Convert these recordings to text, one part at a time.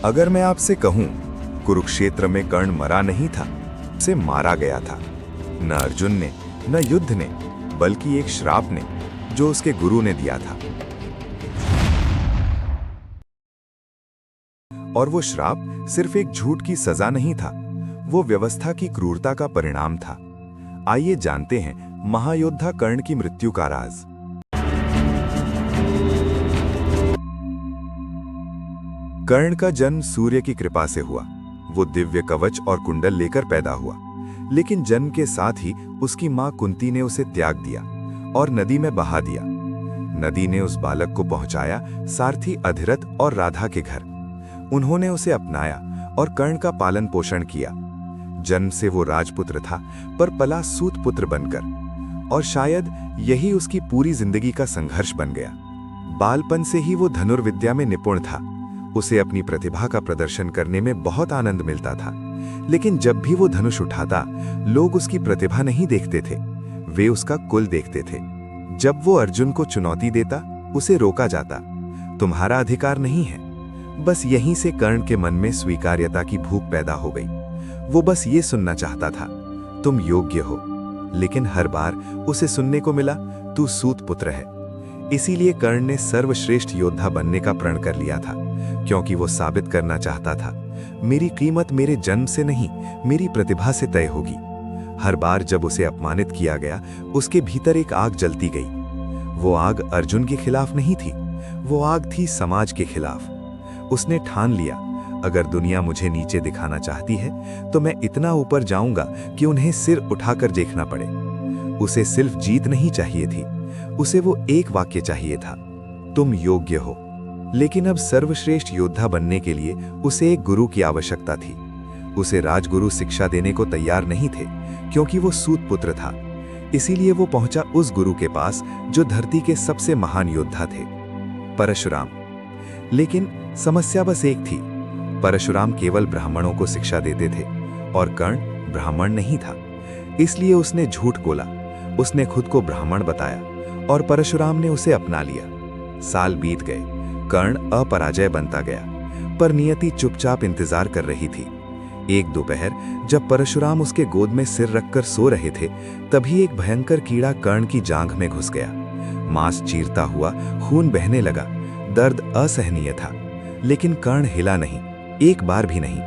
अगर मैं आपसे कहूं, कुरुक्षेत्र में कर्ण मरा नहीं था, उसे मारा गया था। न अर्जुन ने, न युद्ध ने, बल्कि एक श्राप ने, जो उसके गुरु ने दिया था। और वो श्राप सिर्फ एक झूठ की सजा नहीं था, वो व्यवस्था की क्रूरता का परिणाम था। आइए जानते हैं महायोद्धा कर्ण की मृत्यु का राज। कर्ण का जन्म सूर्य की कृपा से हुआ। वो दिव्य कवच और कुंडल लेकर पैदा हुआ, लेकिन जन्म के साथ ही उसकी मां कुंती ने उसे त्याग दिया और नदी में बहा दिया। नदी ने उस बालक को पहुंचाया सारथी अधिरथ और राधा के घर। उन्होंने उसे अपनाया और कर्ण का पालन पोषण किया। जन्म से वो राजपुत्र था, पर पला सूत पुत्र बनकर, और शायद यही उसकी पूरी जिंदगी का संघर्ष बन गया। बालपन से ही वो धनुर्विद्या में निपुण था। उसे अपनी प्रतिभा का प्रदर्शन करने में बहुत आनंद मिलता था, लेकिन जब भी वो धनुष उठाता, लोग उसकी प्रतिभा नहीं देखते थे, वे उसका कुल देखते थे। जब वो अर्जुन को चुनौती देता, उसे रोका जाता, तुम्हारा अधिकार नहीं है। बस यहीं से कर्ण के मन में स्वीकार्यता की भूख पैदा हो गई। वो बस ये सुनना चाहता था, तुम योग्य हो। लेकिन हर बार उसे सुनने को मिला, तू सूत पुत्र है। इसीलिए कर्ण ने सर्वश्रेष्ठ योद्धा बनने का प्रण कर लिया था, क्योंकि वो साबित करना चाहता था, मेरी कीमत मेरे जन्म से नहीं, मेरी प्रतिभा से तय होगी। हर बार जब उसे अपमानित किया गया, उसके भीतर एक आग जलती गई। वो आग अर्जुन के खिलाफ नहीं थी, वो आग थी समाज के खिलाफ। उसने ठान लिया, अगर दुनिया मुझे नीचे दिखाना चाहती है, तो मैं इतना ऊपर जाऊंगा कि उन्हें सिर उठाकर देखना पड़े। उसे सिर्फ जीत नहीं चाहिए थी, उसे वो एक वाक्य चाहिए था, तुम योग्य हो। लेकिन अब सर्वश्रेष्ठ योद्धा बनने के लिए उसे एक गुरु की आवश्यकता थी। उसे राजगुरु शिक्षा देने को तैयार नहीं थे, क्योंकि वो सूत पुत्र था। इसीलिए वो पहुंचा उस गुरु के पास जो धरती के सबसे महान योद्धा थे, परशुराम। लेकिन समस्या बस एक थी, परशुराम केवल ब्राह्मणों को शिक्षा देते थे और कर्ण ब्राह्मण नहीं था। इसलिए उसने झूठ बोला, उसने खुद को ब्राह्मण बताया और परशुराम ने उसे अपना लिया। साल बीत गए, कर्ण अपराजय बनता गया, पर नियति चुपचाप इंतजार कर रही थी। एक दोपहर जब परशुराम उसके गोद में सिर रखकर सो रहे थे, तभी एक भयंकर कीड़ा कर्ण की जांघ में घुस गया। मांस चीरता हुआ खून बहने लगा, दर्द असहनीय था। लेकिन कर्ण हिला नहीं, एक बार भी नहीं,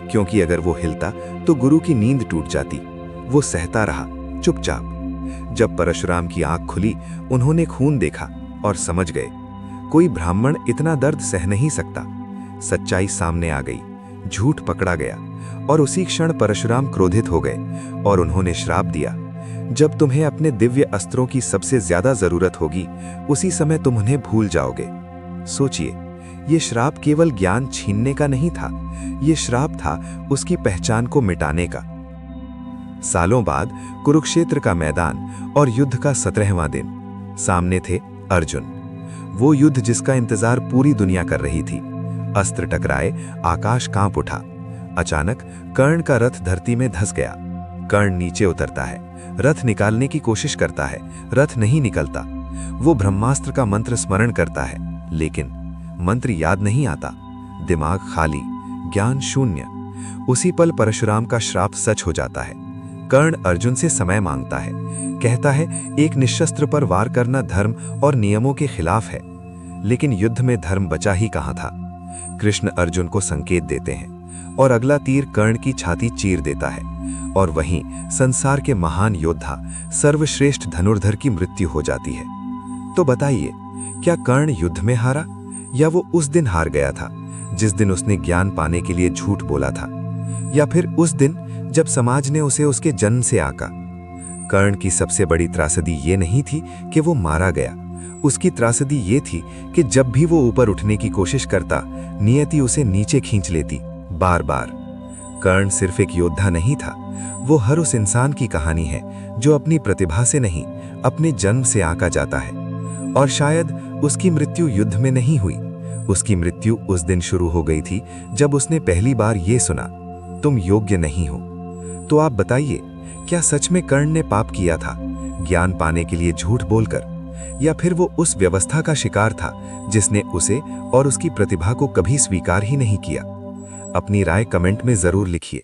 क्योंकि अगर वो हिलता तो गुरु की नींद टूट जाती। वो सहता रहा, चुपचाप। जब परशुराम की आंख खुली, उन्होंने खून देखा और समझ गए, कोई ब्राह्मण इतना दर्द सह नहीं सकता। सच्चाई सामने आ गई, झूठ पकड़ा गया, और उसी क्षण परशुराम क्रोधित हो गए और उन्होंने श्राप दिया, जब तुम्हें अपने दिव्य अस्त्रों की सबसे ज्यादा जरूरत होगी, उसी समय तुम उन्हें भूल जाओगे। सोचिए, ये श्राप केवल ज्ञान छीनने का नहीं था, ये श्राप था उसकी पहचान को मिटाने का। सालों बाद कुरुक्षेत्र का मैदान और युद्ध का 17वां दिन। सामने थे अर्जुन, वो युद्ध जिसका इंतजार पूरी दुनिया कर रही थी। अस्त्र टकराए, आकाश कांप उठा। अचानक कर्ण का रथ धरती में धंस गया। कर्ण नीचे उतरता है, रथ निकालने की कोशिश करता है, रथ नहीं निकलता। वो ब्रह्मास्त्र का मंत्र स्मरण करता है, लेकिन मंत्र याद नहीं आता। दिमाग खाली, ज्ञान शून्य। उसी पल परशुराम का श्राप सच हो जाता है। कर्ण अर्जुन से समय मांगता है, कहता है, एक निशस्त्र पर वार करना धर्म और नियमों के खिलाफ है। लेकिन युद्ध में धर्म बचा ही कहां था। कृष्ण अर्जुन को संकेत देते हैं और अगला तीर कर्ण की छाती चीर देता है, और वहीं संसार के महान योद्धा सर्वश्रेष्ठ धनुर्धर की मृत्यु हो जाती है। तो बताइए, क्या कर्ण युद्ध में हारा, या वो उस दिन हार गया था जिस दिन उसने ज्ञान पाने के लिए झूठ बोला था, या फिर उस दिन जब समाज ने उसे उसके जन्म से आका। कर्ण की सबसे बड़ी त्रासदी ये नहीं थी कि वो मारा गया, उसकी त्रासदी ये थी कि जब भी वो ऊपर उठने की कोशिश करता, नियति उसे नीचे खींच लेती, बार बार। कर्ण सिर्फ एक योद्धा नहीं था, वो हर उस इंसान की कहानी है जो अपनी प्रतिभा से नहीं, अपने जन्म से आका जाता है। और शायद उसकी मृत्यु युद्ध में नहीं हुई, उसकी मृत्यु उस दिन शुरू हो गई थी जब उसने पहली बार ये सुना, तुम योग्य नहीं हो। तो आप बताइए, क्या सच में कर्ण ने पाप किया था, ज्ञान पाने के लिए झूठ बोलकर, या फिर वो उस व्यवस्था का शिकार था जिसने उसे और उसकी प्रतिभा को कभी स्वीकार ही नहीं किया। अपनी राय कमेंट में जरूर लिखिए।